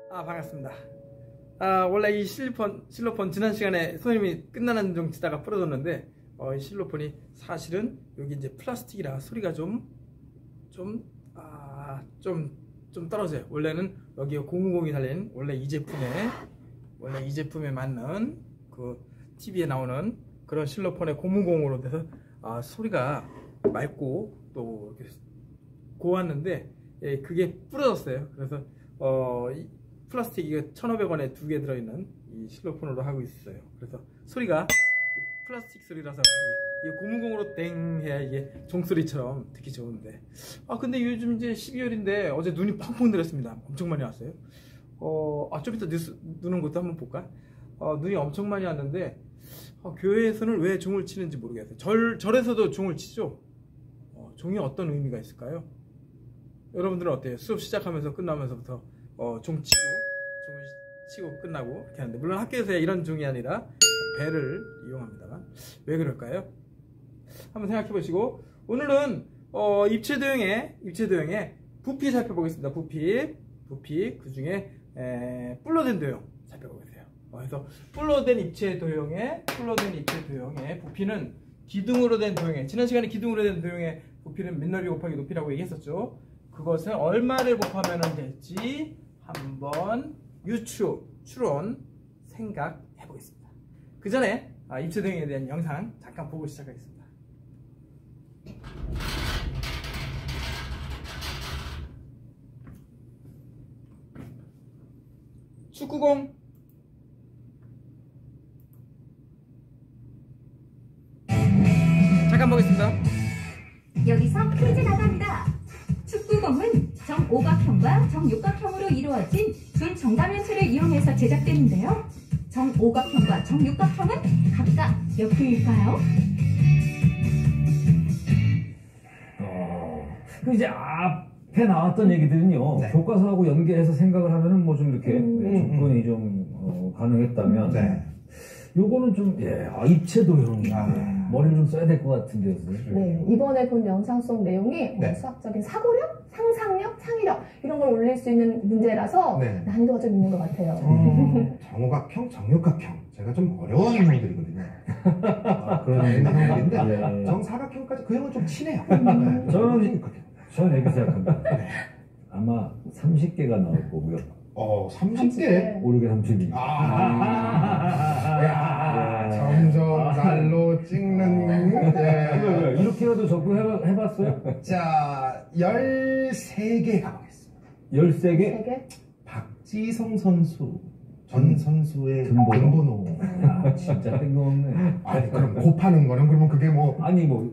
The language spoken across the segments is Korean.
반갑습니다. 원래 이 실로폰 지난 시간에 선생님이 끝나는 중 치다가 부러졌는데 이 실로폰이 사실은 여기 이제 플라스틱이라 소리가 좀 떨어져요. 원래는 여기 고무공이 달린 원래 이 제품에 맞는 그 TV에 나오는 그런 실로폰의 고무공으로 돼서 소리가 맑고 또 이렇게 고왔는데 그게 부러졌어요. 그래서 이 플라스틱 이거 1,500원에 2개 들어있는 이 실로폰으로 하고 있어요. 그래서 소리가 플라스틱 소리라서 이 고무공으로 땡 해야 이게 종소리처럼 듣기 좋은데 근데 요즘 이제 12월인데 어제 눈이 펑펑 내렸습니다. 엄청 많이 왔어요. 좀 이따 뉴스 누는 것도 한번 볼까? 눈이 엄청 많이 왔는데 교회에서는 왜 종을 치는지 모르겠어요. 절에서도 종을 치죠. 종이 어떤 의미가 있을까요? 여러분들은 어때요? 수업 시작하면서 끝나면서부터 종을 치고 끝나고 이렇게 하는데, 물론 학교에서야 이런 종이 아니라 벨을 이용합니다만 왜 그럴까요? 한번 생각해 보시고 오늘은 입체도형의 부피 살펴보겠습니다. 부피 그 중에 뿔로 된 도형 살펴보겠어요. 그래서 뿔로 된 입체도형의 부피는 기둥으로 된 도형의, 지난 시간에 기둥으로 된 도형의 부피는 밑넓이 곱하기 높이라고 얘기했었죠. 그것을 얼마를 곱하면 될지 한번 추론 생각해 보겠습니다. 그 전에 입체도형에 대한 영상 잠깐 보고 시작하겠습니다. 축구공, 잠깐 보겠습니다. 여기서 퀴즈 나갑니다. 축구공은 정오각형과 정육각형으로 이루어진 두 정다면체를 이용해서 제작되는데요. 정오각형과 정육각형은 각각 몇 개일까요? 이제 앞에 나왔던 얘기들은요, 네. 교과서하고 연계해서 생각을 하면은 뭐 좀 이렇게 접근이 좀 가능했다면, 네. 요거는 좀 입체도형 머리를 좀 써야 될 것 같은데요. 네, 이번에 본 영상 속 내용이 수학적인 사고력, 상상력, 창의력 이런 걸 올릴 수 있는 문제라서 난이도가 좀 있는 것 같아요. 정오각형, 정육각형 제가 좀 어려운 형들이거든요. 그런 형들인데 정사각형까지 그 형은 좀 친해요. 저는 이렇게 생각합니다. 아마 30개가 나올 거고요. 30개? 5, 6에 32. 점점 날로 찍는. 이렇게라도 접근해봤어요? 자, 13개 가보겠습니다. 13개? 박지성 선수. 전 선수의 등번호. 진짜 뜬금없네. 그럼 곱하는 거는 그러면 그게 뭐.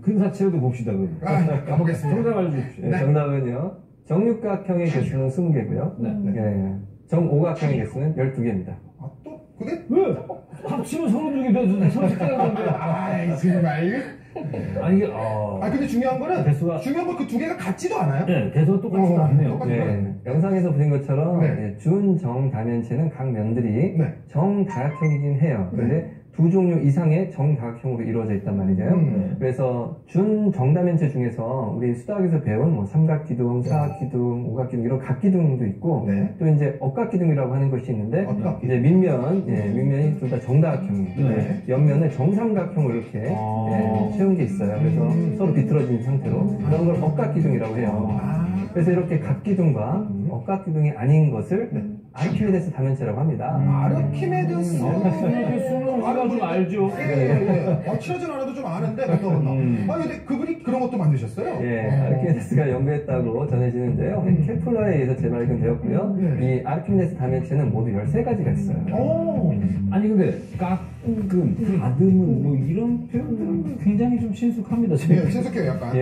큰 사체로도 봅시다, 그럼. 가보겠습니다. 정답 알려주십시오. 네, 정답은요. 정육각형의 개수는 20개고요. 정오각형의 개수는 12개입니다. 또? 그게? 왜? 합치면 32개, 30개가 건데. 정말. 근데 중요한 거는, 그 두 개가 같지도 않아요? 네, 개수가 똑같지도 않네요. 영상에서 보신 것처럼, 준, 정, 다면체는 각 면들이 정다각형이긴 해요. 그런데 두 종류 이상의 정다각형으로 이루어져 있단 말이죠. 그래서 준 정다면체 중에서 우리 수학에서 배운 뭐 삼각기둥, 사각기둥, 오각기둥 이런 각기둥도 있고 또 이제 억각기둥이라고 하는 것이 있는데 이제 밑면이 둘 다 정다각형이에요. 옆면은 정삼각형으로 이렇게 채운 게 있어요. 그래서 서로 비틀어진 상태로 그런 걸 억각기둥이라고 해요. 그래서 이렇게 각기둥과 억각기둥이 아닌 것을 아르키메데스 다면체라고 합니다. 아르키메데스는 우리가 좀 알죠. 친하진 않아도 좀 아는데 근데 그분이 그런 것도 만드셨어요? 아르키메데스가 연구했다고 전해지는데요. 케플러에 의해서 재발견되었고요. 이 아르키메데스 다면체는 모두 13가지가 있어요. 아니 근데 깎음, 다듬은 뭐 이런 표현들은 굉장히 좀 친숙합니다. 친숙해요 약간.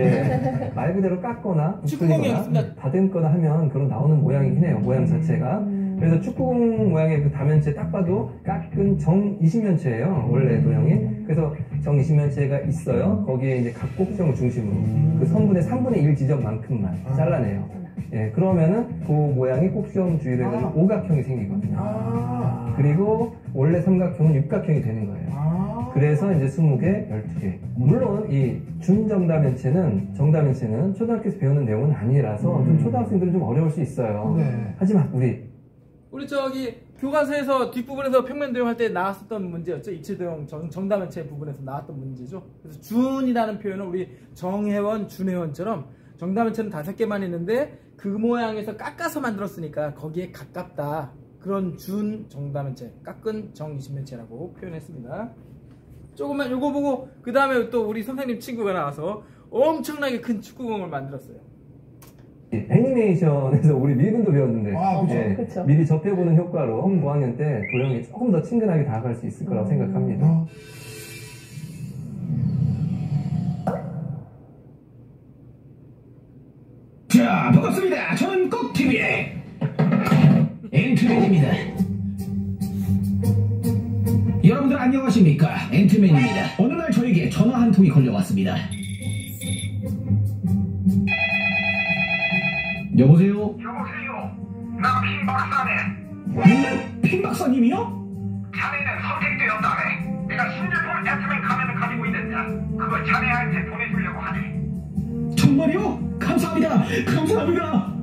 말 그대로 깎거나 부풀리거나 다듬거나 하면 그런 나오는 모양이긴 해요. 모양 자체가. 그래서 축구공 모양의 그 다면체 딱 봐도 깎은 정 20면체예요. 원래 도형이. 그래서 정 20면체가 있어요. 거기에 이제 각 꼭지점을 중심으로 그 선분의 3분의 1 지점만큼만 잘라내요. 예, 그러면은 그 모양이 꼭지점 주위로 해가지고 오각형이 생기거든요. 그리고 원래 삼각형은 육각형이 되는 거예요. 그래서 이제 20개, 12개. 물론 이 준정다면체는 정다면체는 초등학교에서 배우는 내용은 아니라서 좀 초등학생들은 좀 어려울 수 있어요. 하지만 우리 저기 교과서에서 뒷부분에서 평면 도형할 때 나왔었던 문제였죠. 입체 도형 정다면체 부분에서 나왔던 문제죠. 그래서 준이라는 표현은 우리 정회원, 준회원처럼 정다면체는 5개만 있는데 그 모양에서 깎아서 만들었으니까 거기에 가깝다. 그런 준 정다면체, 깎은 정 20면체라고 표현했습니다. 조금만 요거 보고 그 다음에 또 우리 선생님 친구가 나와서 엄청나게 큰 축구공을 만들었어요. 애니메이션에서 우리 미분도 배웠는데 그쵸. 미리 접해보는 효과로 고학년 때 도형이 조금 더 친근하게 다가갈 수 있을 거라고 생각합니다. 자, 반갑습니다. 저는 꼭TV의 앤트맨입니다. 여러분들 안녕하십니까? 앤트맨입니다. 어느 날 저에게 전화 한 통이 걸려왔습니다. 여보세요? 여보세요. 나 핀 박사네. 핀 박사님이요? 자네는 선택되었다네. 내가 신제품 앤트맨 가면을 가지고 있는데 그걸 자네한테 보내주려고 하네. 정말요? 감사합니다. 감사합니다.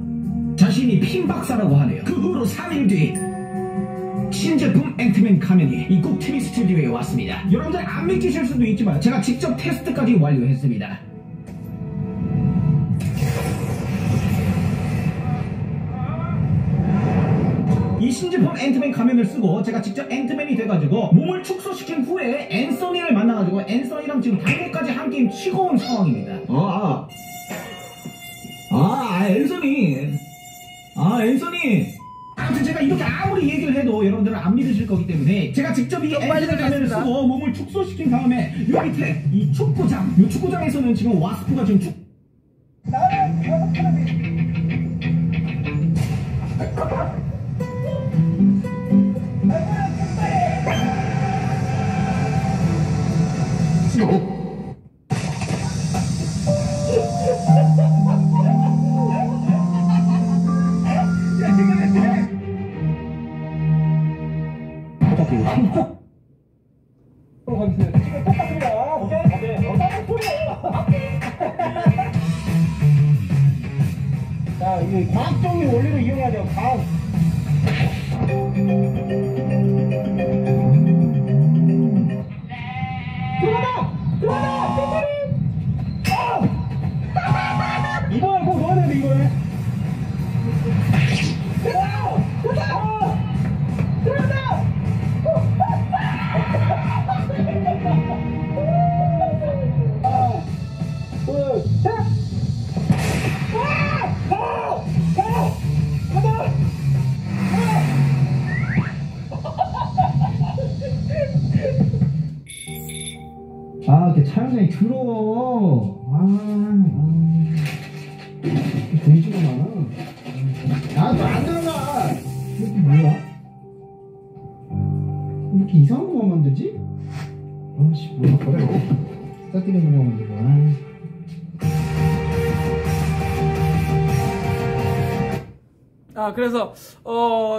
자신이 핀 박사라고 하네요. 그 후로 3일 뒤 신제품 앤트맨 가면이 이 꼭TV 스튜디오에 왔습니다. 여러분들 안 믿기실 수도 있지만 제가 직접 테스트까지 완료했습니다. 이 신제품 앤트맨 가면을 쓰고 제가 직접 앤트맨이 돼가지고 몸을 축소시킨 후에 앤서니를 만나가지고 앤서니랑 지금 당구까지 한 게임 치고 온 상황입니다. 앤서니. 아무튼 제가 이렇게 아무리 얘기를 해도 여러분들은 안 믿으실 거기 때문에 제가 직접 이 앤트맨 가면을 쓰고 몸을 축소시킨 다음에 이 밑에 이 축구장, 이 축구장에서는 지금 와스프가 지금 자, 이 과학적인 원리를 이용해야 돼요. 과학. 들어가다! 이번에 꼭 넣어야 되는데, 이번에. 들어가다! 둘, 셋! 이렇게 촬영장이 더러워. 돼지가 많아. 나도 안 들어가. 이렇게 뭐야? 왜 이렇게 이상한 거만 만들지? 아씨, 뭐야, 그래. 스타트리는 거만 만들고. 그래서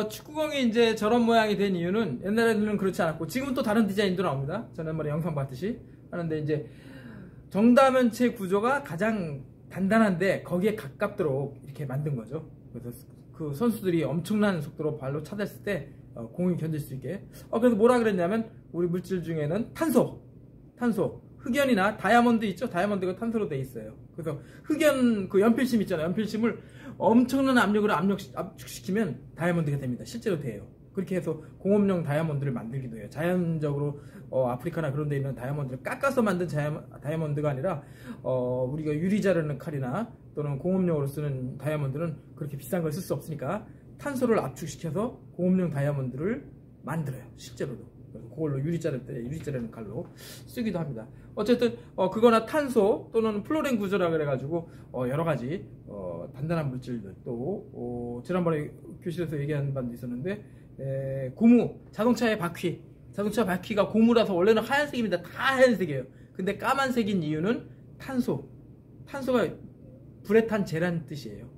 축구공이 이제 저런 모양이 된 이유는 옛날에는 그렇지 않았고 지금은 또 다른 디자인도 나옵니다. 지난번에 영상 봤듯이 하는데 이제 정다면체 구조가 가장 단단한데 거기에 가깝도록 이렇게 만든 거죠. 그래서 그 선수들이 엄청난 속도로 발로 차댔을 때 공이 견딜 수 있게. 그래서 뭐라 그랬냐면 우리 물질 중에는 탄소, 흑연이나 다이아몬드 있죠? 다이아몬드가 탄소로 돼 있어요. 그래서 흑연 그 연필심 있잖아요. 연필심을 엄청난 압력으로 압축시키면 다이아몬드가 됩니다. 실제로 돼요. 그렇게 해서 공업용 다이아몬드를 만들기도 해요. 자연적으로 아프리카나 그런 데 있는 다이아몬드를 깎아서 만든 다이아몬드가 아니라 우리가 유리 자르는 칼이나 또는 공업용으로 쓰는 다이아몬드는 그렇게 비싼 걸 쓸 수 없으니까 탄소를 압축시켜서 공업용 다이아몬드를 만들어요. 실제로도. 그걸로 유리 자를 때 유리 자르는 칼로 쓰기도 합니다. 어쨌든 그거나 탄소 또는 플로렌 구조라 그래가지고 여러 가지 단단한 물질들 또 지난번에 교실에서 얘기하는 바도 있었는데 고무, 자동차의 바퀴, 자동차 바퀴가 고무라서 원래는 하얀색입니다. 다 하얀색이에요. 근데 까만색인 이유는 탄소가 불에 탄 재란 뜻이에요.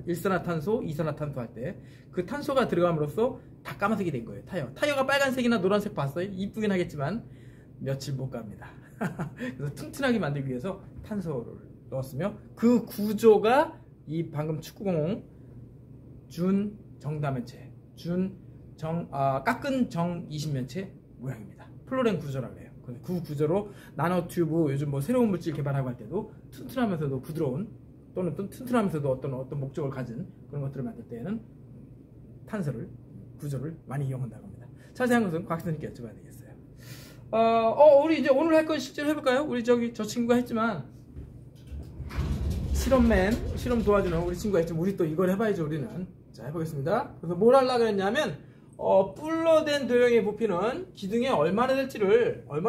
일산화탄소, 이산화탄소 할 때 그 탄소가 들어감으로써 다 까만색이 된 거예요. 타이어가 빨간색이나 노란색 봤어요? 이쁘긴 하겠지만 며칠 못 갑니다. 그래서 튼튼하게 만들기 위해서 탄소를 넣었으며 그 구조가 이 방금 축구공 준정다면체, 깎은 정20면체 모양입니다. 플로렌 구조라고 해요. 그 구조로 나노튜브, 요즘 뭐 새로운 물질 개발하고 할 때도 튼튼하면서도 부드러운, 또는 튼튼하면서도 어떤 목적을 가진 그런 것들을 만들 때에는 구조를 많이 이용한다고 합니다. 자세한 것은 곽 선생님께 여쭤봐야 되겠어요. 우리 이제 오늘 할 건 실제로 해볼까요? 우리 저 친구가 했지만, 실험 도와주는 우리 친구가 했지만, 우리 또 이걸 해봐야죠, 우리는. 자, 해보겠습니다. 그래서 뭘 하려고 했냐면, 뿔로된 도형의 부피는 기둥에 얼마나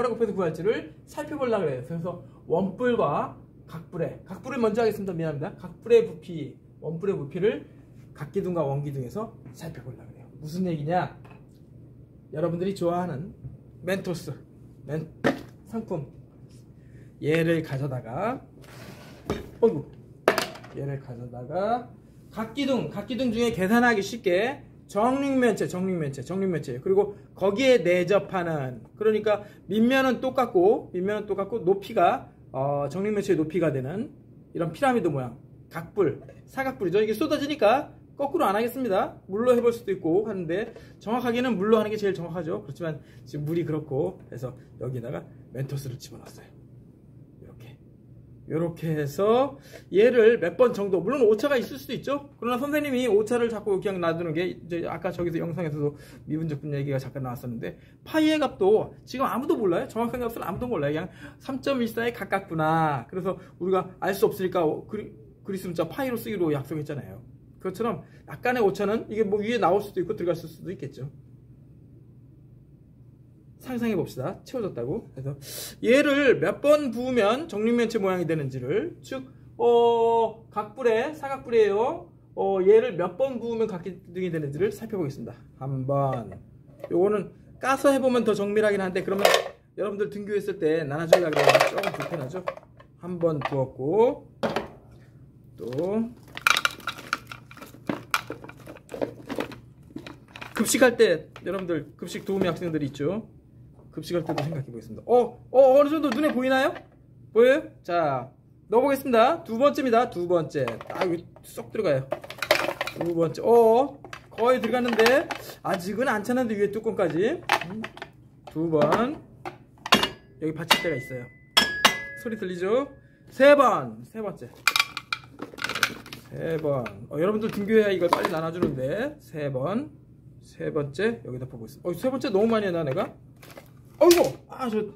곱해서 구할지를 살펴보려고 해요. 그래서 원뿔과 각뿔을 먼저 하겠습니다. 미안합니다. 원뿔의 부피를 각기둥과 원기둥에서 살펴보려고 해요. 무슨 얘기냐? 여러분들이 좋아하는 멘토스 상품, 얘를 가져다가 각기둥 중에 계산하기 쉽게 정육면체, 그리고 거기에 내접하는, 그러니까 밑면은 똑같고 높이가 정육면체의 높이가 되는 이런 피라미드 모양, 사각뿔이죠. 이게 쏟아지니까 거꾸로 안 하겠습니다. 물로 해볼 수도 있고 하는데, 정확하게는 물로 하는 게 제일 정확하죠. 그렇지만 지금 물이 그렇고 해서 여기다가 멘토스를 집어넣었어요. 이렇게 해서 얘를 몇 번 정도, 물론 오차가 있을 수도 있죠. 그러나 선생님이 오차를 자꾸 그냥 놔두는 게, 이제 아까 저기서 영상에서도 미분적분 얘기가 잠깐 나왔었는데, 파이의 값도 지금 아무도 몰라요. 정확한 값은 아무도 몰라요. 그냥 3.14에 가깝구나. 그래서 우리가 알 수 없으니까 그리스 문자 파이로 쓰기로 약속했잖아요. 그것처럼 약간의 오차는 이게 뭐 위에 나올 수도 있고 들어갔을 수도 있겠죠. 상상해 봅시다. 채워졌다고. 그래서 얘를 몇 번 부으면 정육면체 모양이 되는지를, 즉 사각뿔이에요. 얘를 몇 번 부으면 각기둥이 되는지를 살펴보겠습니다. 한번. 요거는 까서 해보면 더 정밀하긴 한데, 그러면 여러분들 등교했을 때 나눠주려고 하면 조금 불편하죠. 한 번 부었고, 또 급식할 때, 여러분들 급식 도우미 학생들이 있죠. 급식할 때도 생각해 보겠습니다. 어느 정도 눈에 보이나요? 보여요? 자, 넣어보겠습니다. 두 번째입니다. 두 번째. 여기 쏙 들어가요. 두 번째. 거의 들어갔는데 아직은 안 차는데 위에 뚜껑까지. 두 번. 여기 받침대가 있어요. 소리 들리죠? 세 번째. 여러분들 등교해야 이걸 빨리 나눠주는데, 세 번째 여기다 보고 있습니다. 세 번째 너무 많이 했나 내가?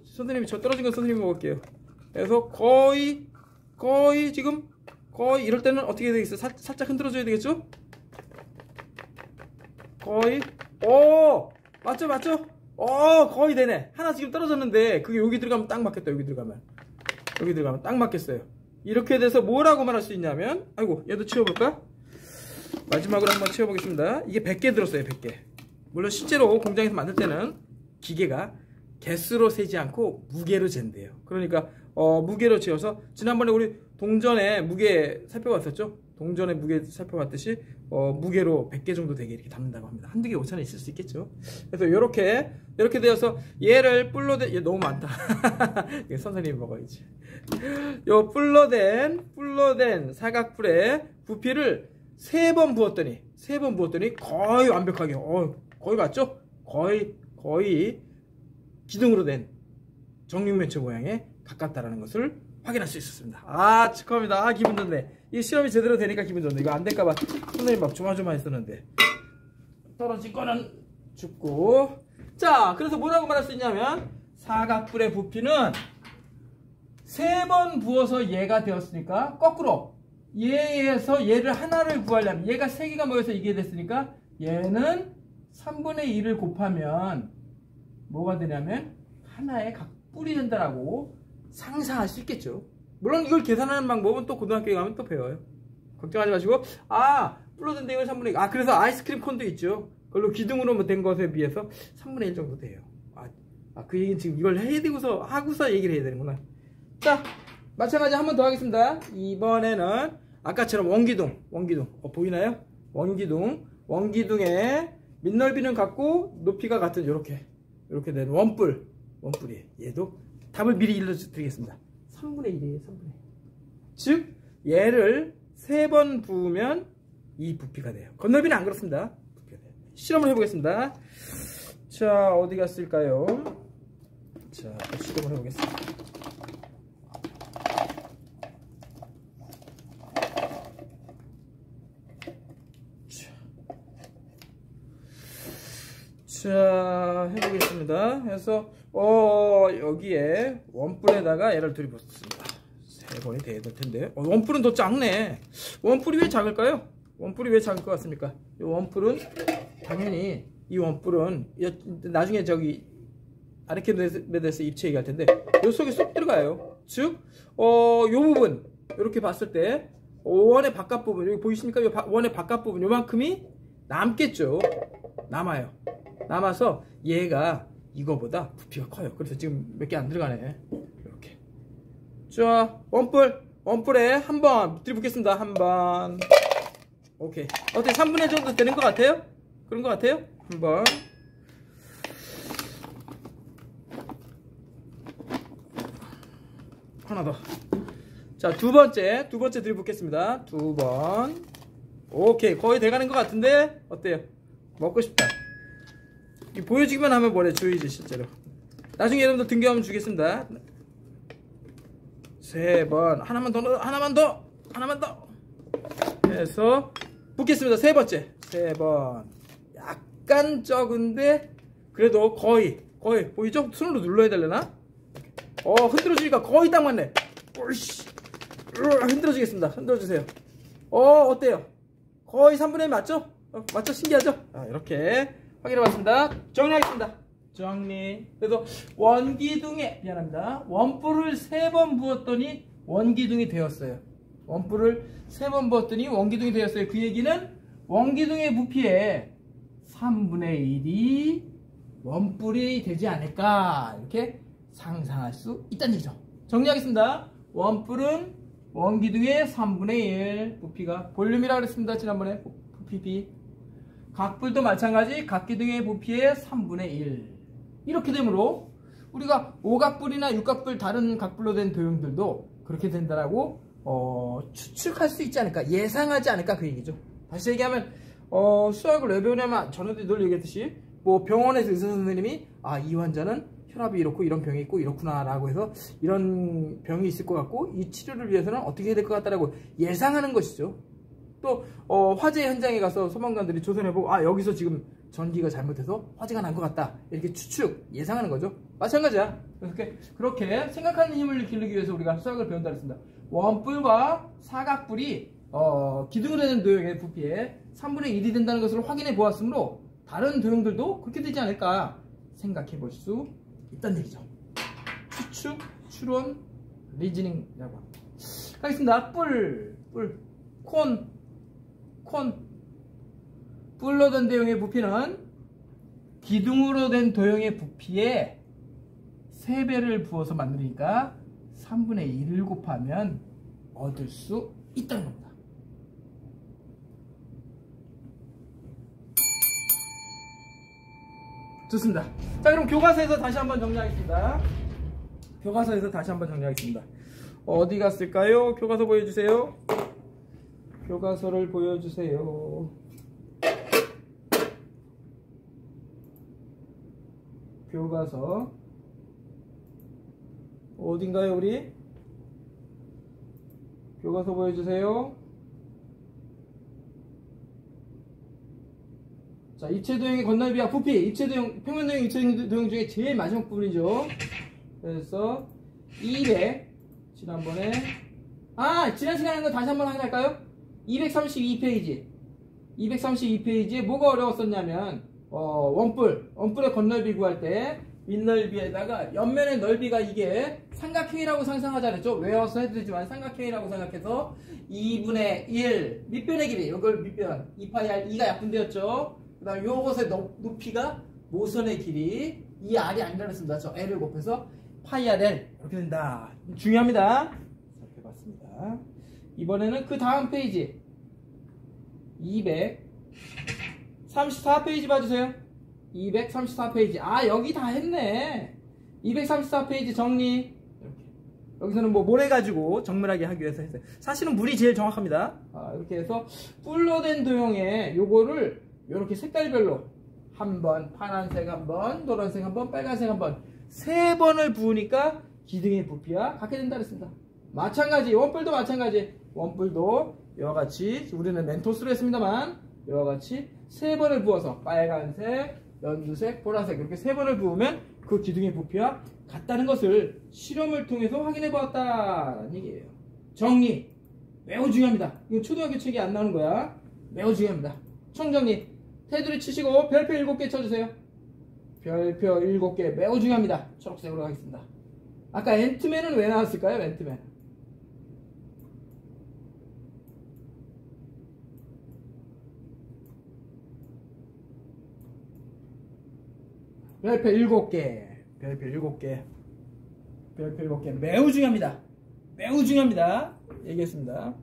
선생님이 떨어진 건 선생님이 먹을게요. 그래서 거의 이럴 때는 어떻게 해야 되겠어요? 살짝 흔들어줘야 되겠죠? 맞죠? 거의 되네. 하나 지금 떨어졌는데 그게 여기 들어가면 딱 맞겠다. 여기 들어가면 딱 맞겠어요. 이렇게 돼서 뭐라고 말할 수 있냐면, 얘도 치워볼까? 마지막으로 한번 치워보겠습니다. 이게 100개 들었어요. 100개. 물론 실제로 공장에서 만들 때는 기계가 개수로 세지 않고 무게로 잰대요. 그러니까 무게로 재어서, 지난번에 우리 동전의 무게 살펴봤었죠? 동전의 무게 살펴봤듯이 무게로 100개 정도 되게 이렇게 담는다고 합니다. 한두 개 오차는 있을 수 있겠죠. 그래서 이렇게 되어서 얘를 얘 너무 많다. 선생님이 먹어야지. 요 뿔로된 사각뿔의 부피를 3번 부었더니 거의 완벽하게, 거의 맞죠? 거의 기둥으로 된 정육면체 모양에 가깝다라는 것을 확인할 수 있었습니다. 축하합니다. 기분 좋네. 이 실험이 제대로 되니까 기분 좋네. 이거 안 될까봐 선생님 막 조마조마했었는데, 떨어진 거는 죽고. 자, 그래서 뭐라고 말할 수 있냐면, 사각뿔의 부피는 3번 부어서 얘가 되었으니까, 거꾸로 얘에서 얘를 하나를 구하려면, 얘가 3개가 모여서 이게 됐으니까 얘는 3분의 1을 곱하면 뭐가 되냐면 하나의 각뿔이 된다라고 상상할 수 있겠죠. 물론 이걸 계산하는 방법은 또 고등학교에 가면 또 배워요. 걱정하지 마시고, 뿔로된 대용은 3분의 1. 아, 그래서 아이스크림 콘도 있죠. 그걸로 기둥으로 된 것에 비해서 3분의 1 정도 돼요. 그 얘기는 지금 이걸 해야 되고서 하고서 얘기를 해야 되는구나. 자, 마찬가지 한 번 더 하겠습니다. 이번에는 아까처럼 원기둥 보이나요? 원기둥의 밑넓이는 같고 높이가 같은 이렇게 된 원뿔이에요. 얘도 답을 미리 일러드리겠습니다. 3분의 1이에요. 3분의 1. 즉 얘를 3번 부으면 이 부피가 돼요. 건널비는 안 그렇습니다. 부피가 돼요. 실험을 해보겠습니다. 자, 어디 갔을까요? 자, 실험을 해보겠습니다. 자, 해보겠습니다. 해서 여기에 원뿔에다가 얘를 들이붓습니다. 3번이 돼야 될 텐데. 원뿔은 더 작네. 원뿔이 왜 작을까요? 원뿔이 왜 작을 것 같습니까? 이 원뿔은 당연히 이 원뿔은 나중에 저기 아르키메데스 입체 얘기할 텐데 이 속에 쏙 들어가요. 즉, 요 부분 이렇게 봤을 때 원의 바깥 부분 여기 보이십니까? 이 원의 바깥 부분 요만큼이 남겠죠. 남아서 얘가 이거보다 부피가 커요. 그래서 지금 몇 개 안 들어가네. 이렇게. 자, 원뿔에 한 번 들이붓겠습니다. 한 번. 오케이. 어떻게 3분의 1 정도 되는 것 같아요? 그런 것 같아요? 한 번. 하나 더. 자, 두 번째 들이붓겠습니다. 2번. 오케이. 거의 돼가는 것 같은데 어때요? 먹고 싶다. 보여주기만 하면 뭐래 주의지 실제로. 나중에 여러분들 등교하면 주겠습니다. 3번. 하나만 더 해서 붓겠습니다. 3번. 약간 적은데 그래도 거의 보이죠? 손으로 눌러야 되려나? 흔들어주니까 거의 딱 맞네. 오이씨. 흔들어주겠습니다. 흔들어주세요. 어때요? 거의 3분의 1 맞죠? 맞죠? 신기하죠? 이렇게 확인해봤습니다. 정리하겠습니다. 그래서 원기둥에 미안합니다. 원뿔을 3번 부었더니 원기둥이 되었어요. 원뿔을 3번 부었더니 원기둥이 되었어요. 그 얘기는 원기둥의 부피의 3분의 1이 원뿔이 되지 않을까 이렇게 상상할 수 있다는 얘기죠. 정리하겠습니다. 원뿔은 원기둥의 3분의 1 부피가 볼륨이라고 그랬습니다. 지난번에 부피 B. 각뿔도 마찬가지 각기둥의 부피의 3분의 1 이렇게 되므로 우리가 5각뿔이나 6각뿔 다른 각뿔로 된 도형들도 그렇게 된다라고 추측할 수 있지 않을까, 예상하지 않을까 그 얘기죠. 다시 얘기하면 수학을 왜 배우냐면 전에도 늘 얘기했듯이 뭐 병원에서 의사 선생님이 이 환자는 혈압이 이렇고 이런 병이 있고 이렇구나 라고 해서 이런 병이 있을 것 같고 이 치료를 위해서는 어떻게 해야 될 것 같다라고 예상하는 것이죠. 또 화재 현장에 가서 소방관들이 조선해보고 여기서 지금 전기가 잘못해서 화재가 난 것 같다 이렇게 추측 예상하는 거죠. 마찬가지야. 그렇게 생각하는 힘을 기르기 위해서 우리가 수학을 배운다 그랬습니다. 원뿔과 사각뿔이 기둥으로 되는 도형의 부피의 3분의 1이 된다는 것을 확인해 보았으므로 다른 도형들도 그렇게 되지 않을까 생각해 볼 수 있다는 얘기죠. 추측, 추론, 리즈닝이라고 합니다. 가겠습니다. 뿔로 된 도형의 부피는 기둥으로 된 도형의 부피에 3배를 부어서 만드니까 3분의 1을 곱하면 얻을 수 있다는 겁니다. 좋습니다. 자, 그럼 교과서에서 다시 한번 정리하겠습니다. 어디 갔을까요? 교과서 보여주세요. 교과서를 보여주세요. 교과서 어딘가요 우리? 교과서 보여주세요. 자, 입체도형의 건널비와 부피, 입체도형, 평면도형, 입체도형 중에 제일 마지막 부분이죠. 그래서 200 지난번에 지난 시간에 한 거 다시 한번 확인할까요? 232페이지에 뭐가 어려웠었냐면 원뿔의 건널비 구할 때 밑넓이에다가 옆면의 넓이가 이게 삼각형이라고 상상하자 그랬죠? 외워서 해도 되지만 삼각형이라고 생각해서 2분의 1 밑변의 길이 이걸 밑변 2파이 r 2가 약분되었죠? 그 다음에 요것의 높이가 모선의 길이 이 r이 아니라 그랬습니다. 저 l을 곱해서 파이 r l 이렇게 된다. 중요합니다. 살펴봤습니다. 이번에는 그 다음 페이지 234페이지 봐주세요. 234페이지. 아, 여기 다 했네. 234페이지 정리. 이렇게. 여기서는 뭐 모래가지고 정밀하게 하기 위해서 했어요. 사실은 물이 제일 정확합니다. 이렇게 해서 뿔로된 도형에 요거를 이렇게 색깔별로 한 번, 파란색 한 번, 노란색 한 번, 빨간색 한 번, 3번을 부으니까 기둥의 부피와 같게 된다 그랬습니다. 마찬가지, 원뿔도 마찬가지. 원뿔도 이와 같이, 우리는 멘토스로 했습니다만 이와 같이 3번을 부어서 빨간색, 연두색, 보라색 이렇게 3번을 부으면 그 기둥의 부피와 같다는 것을 실험을 통해서 확인해 보았다는 얘기예요. 정리 매우 중요합니다. 이거 초등학교 책에 안 나오는 거야. 매우 중요합니다. 총정리 테두리 치시고 별표 7개 쳐주세요. 별표 7개 매우 중요합니다. 초록색으로 가겠습니다. 아까 앤트맨은 왜 나왔을까요? 앤트맨 별표 7개, 별표 7개, 별표 7개 매우 중요합니다. 매우 중요합니다. 얘기했습니다.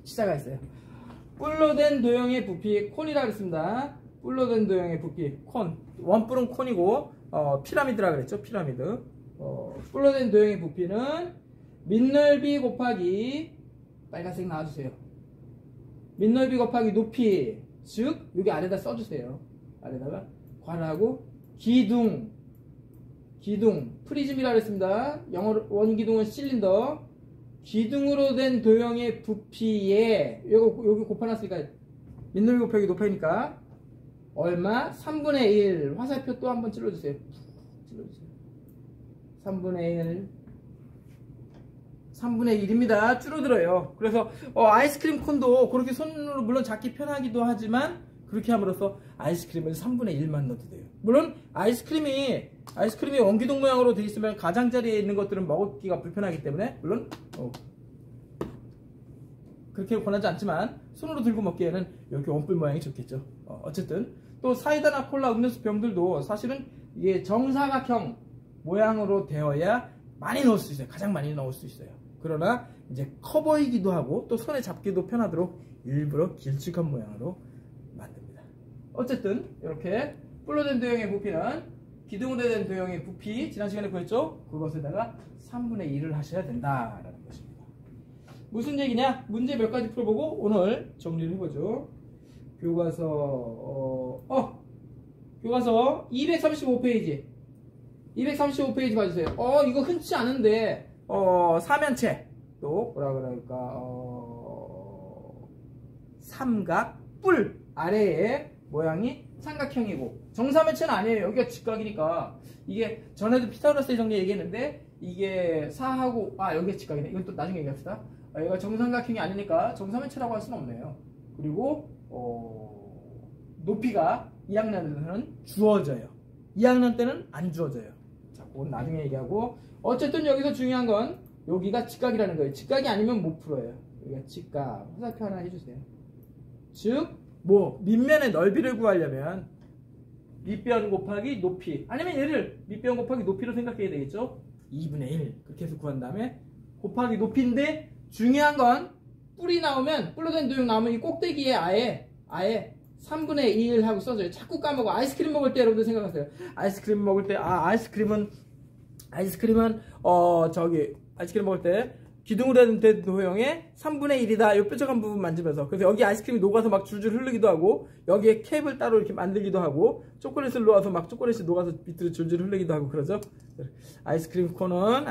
시작가 있어요. 뿔로 된 도형의 부피 콘이라고 했습니다. 뿔로 된 도형의 부피 콘, 원뿔은 콘이고 피라미드라 그랬죠. 피라미드. 뿔로 된 도형의 부피는 밑넓이 곱하기 빨간색 나와주세요. 밑넓이 곱하기 높이, 즉 여기 아래다 써주세요. 아래다가 괄하고 기둥 프리즘이라고 했습니다. 영어로 원기둥은 실린더. 기둥으로 된 도형의 부피에 여기 곱해놨으니까 밑넓이 곱하기 높이니까 얼마? 3분의 1. 화살표 또 한번 찔러주세요. 3분의 1입니다. 줄어들어요. 그래서 아이스크림 콘도 그렇게 손으로 물론 잡기 편하기도 하지만 그렇게 함으로써 아이스크림을 3분의 1만 넣어도 돼요. 물론 아이스크림이 원기둥 모양으로 되어 있으면 가장자리에 있는 것들은 먹기가 불편하기 때문에 물론 그렇게 권하지 않지만 손으로 들고 먹기에는 이렇게 원뿔 모양이 좋겠죠. 어쨌든 또 사이다나 콜라 음료수 병들도 사실은 이게 정사각형 모양으로 되어야 많이 넣을 수 있어요. 가장 많이 넣을 수 있어요. 그러나 이제 커 보이기도 하고 또 손에 잡기도 편하도록 일부러 길쭉한 모양으로 만듭니다. 어쨌든 이렇게 뿔로 된 도형의 부피는 기둥으로 된 도형의 부피 지난 시간에 구했죠? 그것에다가 3분의 1을 하셔야 된다라는 것입니다. 무슨 얘기냐? 문제 몇 가지 풀어보고 오늘 정리를 해보죠. 교과서 235페이지 235페이지 봐주세요. 이거 흔치 않은데 사면체 또 뭐라 그럴까 삼각 뿔 아래에 모양이 삼각형이고 정사면체는 아니에요. 여기가 직각이니까 이게 전에도 피타고라스의 정리 얘기했는데 이게 4하고 여기가 직각이네. 이건 또 나중에 얘기합시다. 얘가 정삼각형이 아니니까 정사면체라고 할 수는 없네요. 그리고 높이가 2학년 때는 주어져요. 2학년 때는 안 주어져요. 자, 그건 나중에 얘기하고 어쨌든 여기서 중요한 건 여기가 직각이라는 거예요. 직각이 아니면 못 풀어요. 여기가 직각. 화살표 하나 해주세요. 즉 밑면의 넓이를 구하려면 밑변 곱하기 높이 아니면 얘를 밑변 곱하기 높이로 생각해야 되겠죠. 2분의 1 그렇게 해서 구한 다음에 곱하기 높이인데 중요한 건 뿔이 나오면 뿔로 된 도형 나오면 이 꼭대기에 아예 3분의 1 하고 써줘요. 자꾸 까먹어. 아이스크림 먹을 때 여러분들 생각하세요. 아이스크림 먹을 때 아이스크림은 아이스크림 먹을 때 기둥으로 된 도형의 3분의 1이다. 이 뾰족한 부분 만지면서 그래서 여기 아이스크림이 녹아서 막 줄줄 흐르기도 하고 여기에 캡을 따로 이렇게 만들기도 하고 초콜릿을 놓아서 막 초콜릿이 녹아서 밑으로 줄줄 흐르기도 하고 그러죠. 아이스크림 콘은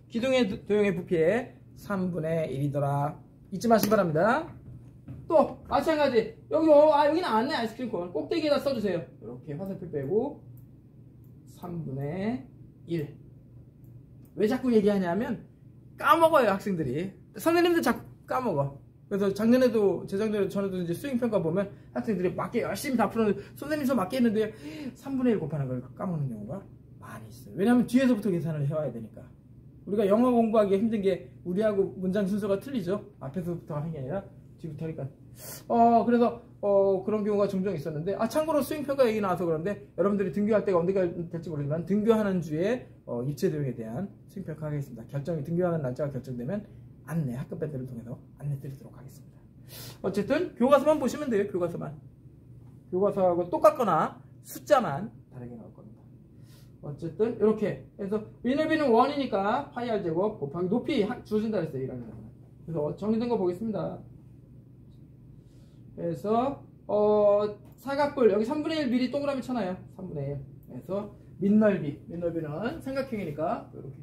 기둥의 도형의 부피의 3분의 1이더라. 잊지 마시기 바랍니다. 또 마찬가지 여기 나왔네. 아이스크림 콘 꼭대기에다 써주세요. 이렇게 화살표 빼고 3분의 1. 왜 자꾸 얘기하냐면 까먹어요. 학생들이. 선생님들 자꾸 까먹어. 그래서 작년에도 재작년에도 전에도 이제 수행평가 보면 학생들이 맞게 열심히 다 풀었는데 선생님 저 맞게 했는데 3분의 1 곱하는 걸 까먹는 경우가 많이 있어요. 왜냐하면 뒤에서부터 계산을 해와야 되니까. 우리가 영어 공부하기 힘든 게 우리하고 문장 순서가 틀리죠. 앞에서부터 하는 게 아니라 뒤부터 하니까. 그래서 그런 경우가 종종 있었는데, 참고로 수행평가 얘기 나와서 그런데 여러분들이 등교할 때가 언제가 될지 모르지만 등교하는 주에 입체 도형에 대한 수행평가 하겠습니다. 등교하는 날짜가 결정되면 안내, 학급 밴드를 통해서 안내 드리도록 하겠습니다. 어쨌든 교과서만 보시면 돼요. 교과서하고 똑같거나 숫자만 다르게 나올 겁니다. 어쨌든 이렇게 해서 민을비는 1이니까 파이 r 제곱 곱하기 높이 주어진다 그랬어요. 1학년. 그래서 정리된 거 보겠습니다. 그래서 사각뿔 여기 3분의 1 미리 동그라미 쳐놔요. 3분의 1. 그래서 민넓이는 삼각형이니까 이렇게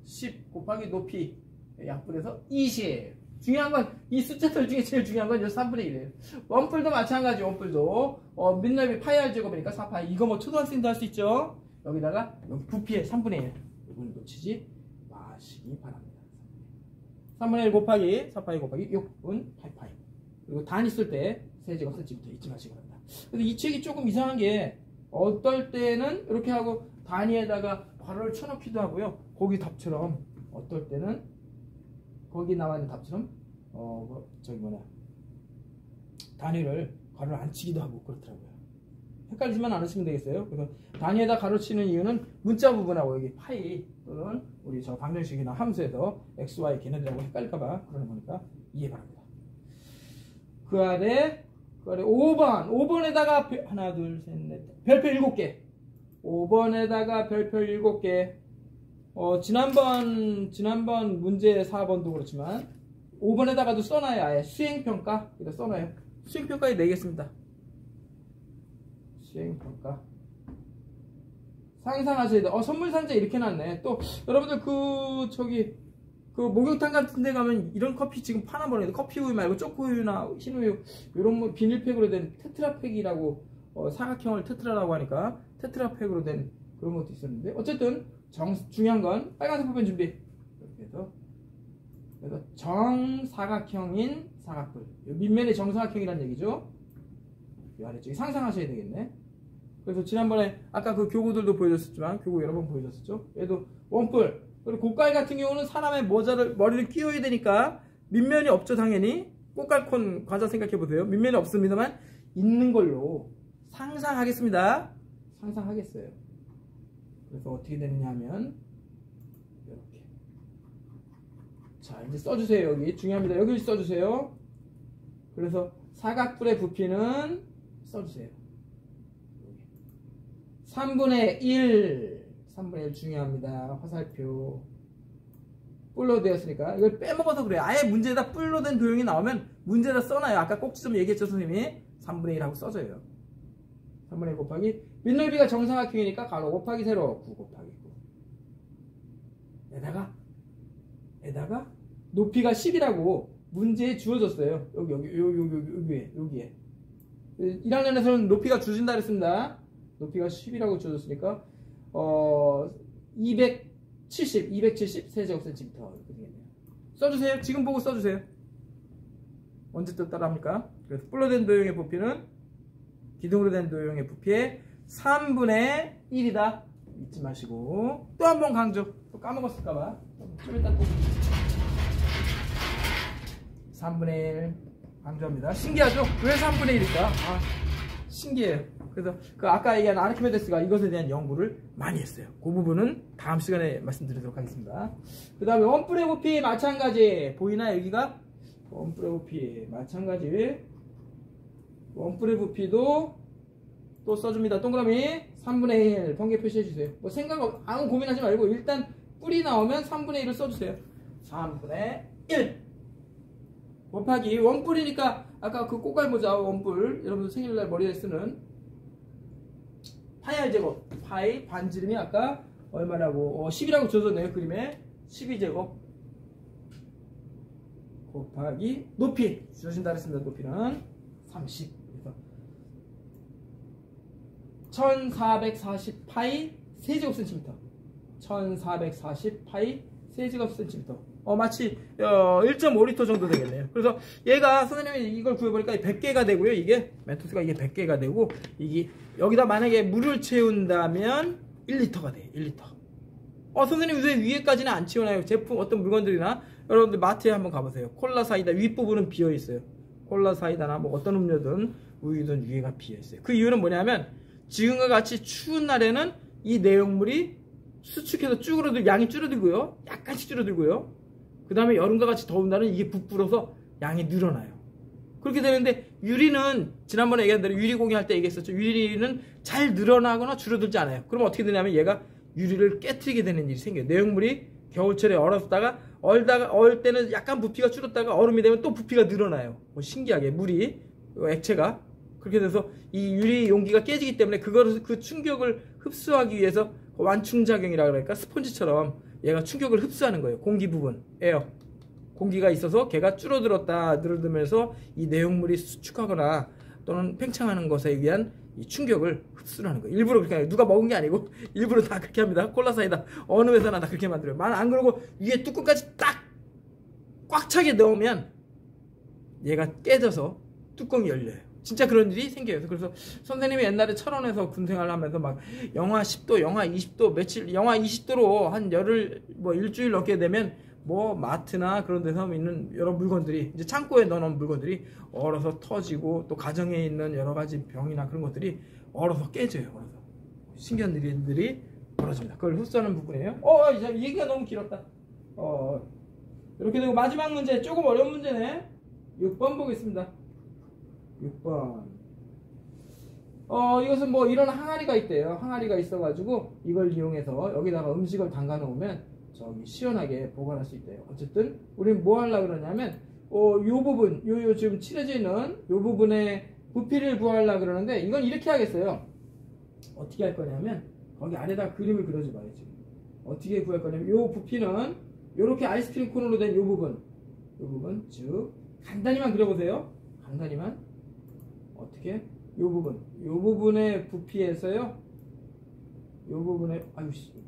10 곱하기 높이 약분해서 20. 중요한 건 이 숫자들 중에 제일 중요한 건 3분의 1이에요. 원뿔도 마찬가지. 원뿔도 민넓이 파이 r 제곱이니까 4파이. 이거 뭐 초등학생도 할 수 있죠. 여기다가 여기 부피의 3분의 1 이걸 놓치지 마시기 바랍니다. 3분의 1 곱하기 4파이 곱하기 6은 8파이. 그리고 단 있을 때 세제곱 센티미터 잊지 마시기 바랍니다. 근데 이 책이 조금 이상한 게 어떨 때는 이렇게 하고 단위에다가 괄호를 쳐놓기도 하고요. 거기 답처럼 어떨 때는 거기 나와 있는 답처럼 단위를 괄호를 안 치기도 하고 그렇더라고요. 헷갈리지만 않으시면 되겠어요. 그래서 단위에다 가로 치는 이유는 문자 부분하고 여기 파이 또는 우리 저 방정식이나 함수에서 x, y 걔네들하고 헷갈릴까봐 그러는 거니까 이해 바랍니다. 그 아래 5번에다가 하나 둘 셋 넷 별표 7개 5번에다가 별표 7개 지난번 문제 4번도 그렇지만 5번에다가도 써놔요. 아예 수행평가 이렇게 써놔요. 수행평가에 내겠습니다. 수행평가 상상하셔야 돼. 선물상자 이렇게 놨네. 또 여러분들 그 목욕탕 같은 데 가면 이런 커피 지금 파나 보는데 커피 우유 말고 초코우유나 흰우유 이런 비닐팩으로 된 테트라팩이라고 사각형을 테트라라고 하니까 테트라팩으로 된 그런 것도 있었는데 어쨌든 중요한 건 빨간색 볼펜 준비. 이렇게 해서 그래서 정사각형인 사각뿔 밑면이 정사각형이란 얘기죠. 이 아래쪽이 상상하셔야 되겠네. 그래서 지난번에 아까 그 교구들도 보여줬었지만 교구 여러 번 보여줬었죠. 얘도 원뿔. 그리고 고깔 같은 경우는 사람의 머리를 끼워야 되니까 밑면이 없죠. 당연히 꽃갈콘 과자 생각해보세요. 밑면이 없습니다만 있는 걸로 상상하겠습니다. 상상하겠어요. 그래서 어떻게 되느냐 하면 이렇게 자 이제 써주세요. 여기 중요합니다. 여기 써주세요. 그래서 사각뿔의 부피는 써주세요. 3분의 1 중요합니다. 화살표 뿔로 되었으니까 이걸 빼먹어서 그래요. 아예 문제에다 뿔로 된 도형이 나오면 문제에다 써놔요. 아까 꼭지점 얘기했죠. 선생님이 3분의 1 하고 써줘요. 3분의 1 곱하기 밑넓이가 정사각형이니까 가로 곱하기 세로 9 곱하기 9 에다가 높이가 10이라고 문제에 주어졌어요. 여기에 1학년에서는 높이가 주어진다 그랬습니다. 높이가 10이라고 주어졌으니까 270 세제곱센티미터 이렇게 되겠네요. 써주세요. 지금 보고 써주세요. 언제 또 따라합니까? 그래서 뿔로 된 도형의 부피는 기둥으로 된 도형의 부피의 3분의 1이다. 잊지 마시고 또 한 번 강조. 또 까먹었을까봐 좀 이따 또 3분의 1 강조합니다. 신기하죠? 왜 3분의 1일까? 신기해요. 그래서 그 아까 얘기한 아르키메데스가 이것에 대한 연구를 많이 했어요. 그 부분은 다음 시간에 말씀드리도록 하겠습니다. 그 다음에 원뿔의 부피 마찬가지. 보이나 여기가? 원뿔의 부피 마찬가지. 원뿔의 부피도 또 써줍니다. 동그라미 3분의 1 번개 표시해주세요. 뭐 아무 고민하지 말고 일단 뿔이 나오면 3분의 1을 써주세요. 3분의 1 곱하기 원뿔이니까 아까 그 꽃갈모자 원뿔 여러분들 생일날 머리에 쓰는 파이 r 제곱 파이 반지름이 아까 얼마라고 10이라고 줘줬네요. 그림에 12제곱 곱하기 높이 주어진다 그랬습니다. 높이는 30 그래서 1440 파이 세제곱 센티미터 1440 파이 세제곱 센티미터 마치 1.5리터 정도 되겠네요. 그래서 얘가 선생님이 이걸 구해보니까 100개가 되고요. 이게 멘토스가 이게 100개가 되고, 이게 여기다 만약에 물을 채운다면 1리터가 돼요. 1리터. 선생님 왜 위에까지는 안 채우나요? 제품 어떤 물건들이나 여러분들 마트에 한번 가보세요. 콜라 사이다 윗부분은 비어 있어요. 콜라 사이다나 뭐 어떤 음료든 우유든 위에가 비어 있어요. 그 이유는 뭐냐면 지금과 같이 추운 날에는 이 내용물이 수축해서 양이 줄어들고요. 약간씩 줄어들고요. 그 다음에 여름과 같이 더운 날은 이게 부풀어서 양이 늘어나요. 그렇게 되는데 유리는 지난번에 얘기한 대로 유리 공유할 때 얘기했었죠. 유리는 잘 늘어나거나 줄어들지 않아요. 그럼 어떻게 되냐면 얘가 유리를 깨트리게 되는 일이 생겨요. 내용물이 겨울철에 얼었다가 얼 때는 약간 부피가 줄었다가 얼음이 되면 또 부피가 늘어나요. 신기하게 물이 액체가 그렇게 돼서 이 유리 용기가 깨지기 때문에 그 충격을 흡수하기 위해서 완충작용이라 그럴까 스펀지처럼 얘가 충격을 흡수하는 거예요. 공기 부분, 에어. 공기가 있어서 걔가 줄어들었다 늘어들면서 이 내용물이 수축하거나 또는 팽창하는 것에 의한 이 충격을 흡수하는 거예요. 일부러 그렇게 해요. 누가 먹은 게 아니고 일부러 다 그렇게 합니다. 콜라 사이다 어느 회사나 다 그렇게 만들어요. 안 그러고 위에 뚜껑까지 딱 꽉 차게 넣으면 얘가 깨져서 뚜껑이 열려요. 진짜 그런 일이 생겨요. 그래서 선생님이 옛날에 철원에서 군생활을 하면서 막 영하 10도, 영하 20도, 영하 20도로 한 일주일 넘게 되면 마트나 그런 데서 있는 여러 물건들이 이제 창고에 넣어놓은 물건들이 얼어서 터지고 또 가정에 있는 여러 가지 병이나 그런 것들이 얼어서 깨져요. 얼어서 신기한 일들이 벌어집니다. 그걸 흡수하는 부분이에요. 이제 얘기가 너무 길었다. 이렇게 되고 마지막 문제 조금 어려운 문제네. 6번 보겠습니다. 6번. 이것은 이런 항아리가 있대요. 항아리가 있어가지고 이걸 이용해서 여기다가 음식을 담가 놓으면 저기 시원하게 보관할 수 있대요. 어쨌든 우리는 뭐 하려고 그러냐면 요 부분 요 지금 칠해져 있는 요 부분에 부피를 구하려고 그러는데 이건 이렇게 하겠어요. 어떻게 할 거냐면 거기 아래다 그림을 그려줘 봐요. 지금 어떻게 구할 거냐면 요 부피는 요렇게 아이스크림 콘으로 된 요 부분 쭉 간단히만 그려보세요. 간단히만 어떻게 요 부분의 부피에서요. 요 부분의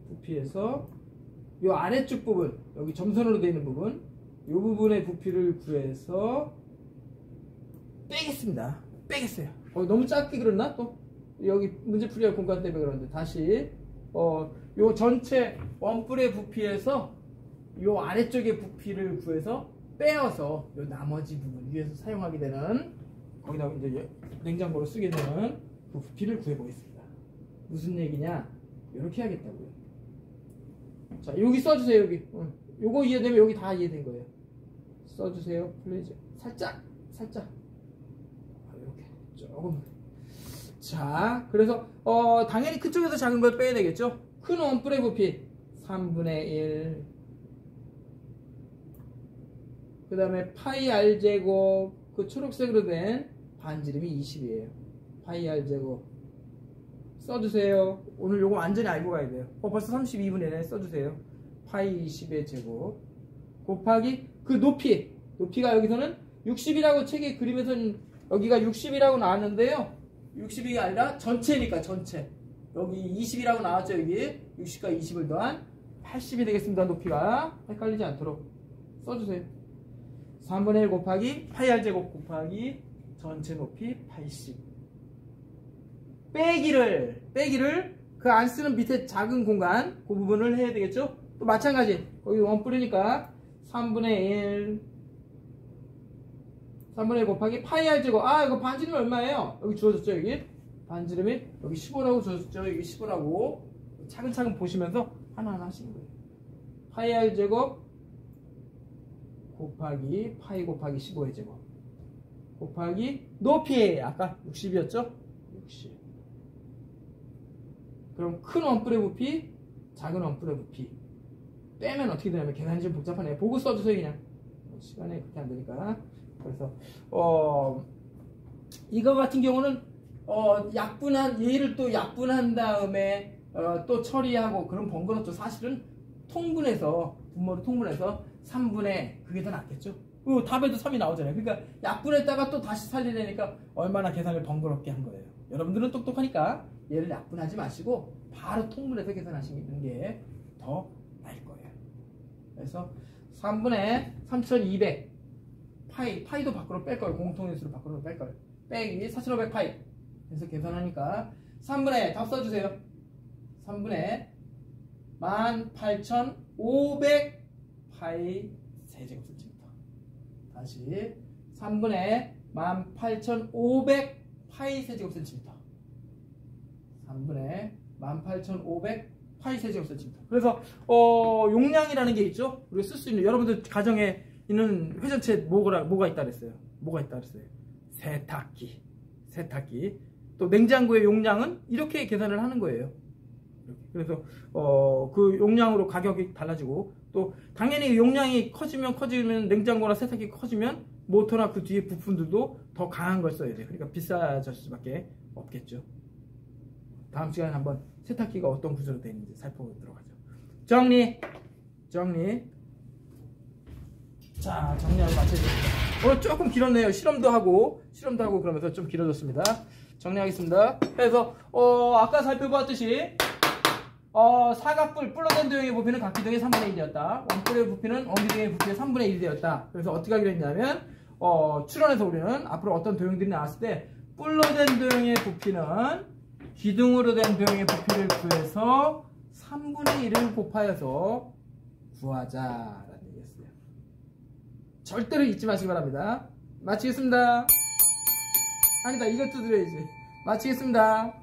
부피에서 요 아래쪽 부분 여기 점선으로 되어 있는 부분 요 부분의 부피를 구해서 빼겠어요. 너무 작게 그렸나? 또 여기 문제 풀이할 공간 때문에 그러는데 다시 요 전체 원뿔의 부피에서 요 아래쪽의 부피를 구해서 빼어서 요 나머지 부분 위에서 사용하게 되는 거기다 이제 냉장고로 쓰게 되는 그 부피를 구해보겠습니다. 무슨 얘기냐? 이렇게 하겠다고요. 자, 여기 써주세요. 여기 요거 이해되면 여기 다 이해된 거예요. 써주세요. 플레이즈 살짝 이렇게 조금. 자, 그래서 당연히 그쪽에서 작은 걸 빼야 되겠죠. 큰 원뿔의 부피 3분의 1. 그 다음에 파이 r 제곱 그 초록색으로 된 반지름이 20이에요. 파이 r 제곱 써주세요. 오늘 요거 완전히 알고 가야 돼요. 벌써 32분에 내내 써주세요. 파이 20의 제곱 곱하기 그 높이가 여기서는 60이라고 책의 그림에서는 여기가 60이라고 나왔는데요. 60이 아니라 전체니까 전체. 여기 20이라고 나왔죠. 여기 60과 20을 더한 80이 되겠습니다. 높이가 헷갈리지 않도록 써주세요. 3분의 1 곱하기 파이 r 제곱 곱하기 전체 높이 80. 빼기를 그 안 쓰는 밑에 작은 공간 그 부분을 해야 되겠죠. 또 마찬가지 거기 원뿔이니까 3분의 1 곱하기 파이 r 제곱. 이거 반지름이 얼마예요? 여기 주어졌죠. 여기 반지름이 여기 15라고 주어졌죠. 여기 15라고 차근차근 보시면서 하나하나 하시는 거예요. 파이 r 제곱 곱하기 파이 곱하기 15의 제곱 곱하기 높이 아까 60이었죠? 60. 그럼 큰 원뿔의 부피, 작은 원뿔의 부피 빼면 어떻게 되냐면 계산이 좀 복잡하네요. 보고 써주세요. 그냥 시간에 그렇게 안 되니까. 그래서 이거 같은 경우는 얘를 또 약분한 다음에 또 처리하고 그런 번거롭죠. 사실은 분모를 통분해서 3분의 그게 더 낫겠죠. 답에도 3이 나오잖아요. 그러니까 약분했다가 또 다시 살리려니까 얼마나 계산을 번거롭게 한 거예요. 여러분들은 똑똑하니까 얘를 약분하지 마시고 바로 통분해서 계산하시는 게 더 나을 거예요. 그래서 3분의 3200 파이도 밖으로 뺄걸. 공통인수로 밖으로 뺄걸. 빼기 4500 파이. 그래서 계산하니까 3분의 답 써주세요. 3분의 18500 파이 세제곱센티미터. 다시 3분의 18500 파이 세제곱센티미터. 3분의 18500 파이 세제곱센티미터. 그래서 용량이라는 게 있죠. 우리가 쓸 수 있는, 여러분들 가정에 있는 회전체 뭐가 있다 그랬어요. 뭐가 있다 그랬어요. 세탁기. 또 냉장고의 용량은 이렇게 계산을 하는 거예요. 그래서 그 용량으로 가격이 달라지고, 또 당연히 용량이 커지면 냉장고나 세탁기 커지면 모터나 그 뒤에 부품들도 더 강한 걸 써야 돼요. 그러니까 비싸질 수밖에 없겠죠. 다음 시간에 한번 세탁기가 어떤 구조로 되어 있는지 살펴보도록 하죠. 정리. 자, 정리하고 마쳐주겠습니다. 오늘 조금 길었네요. 실험도 하고 그러면서 좀 길어졌습니다. 정리하겠습니다. 그래서 아까 살펴보았듯이 사각뿔 뿔로된 도형의 부피는 각기둥의 3분의 1이었다. 원뿔의 부피는 원기둥의 부피의 3분의 1이 되었다. 그래서 어떻게 하기로 했냐면 추론에서 우리는 앞으로 어떤 도형들이 나왔을 때 뿔로된 도형의 부피는 기둥으로 된 도형의 부피를 구해서 3분의 1을 곱하여서 구하자라는 얘기였어요. 절대로 잊지 마시기 바랍니다. 마치겠습니다. 아니다, 이것도 드려야지. 마치겠습니다.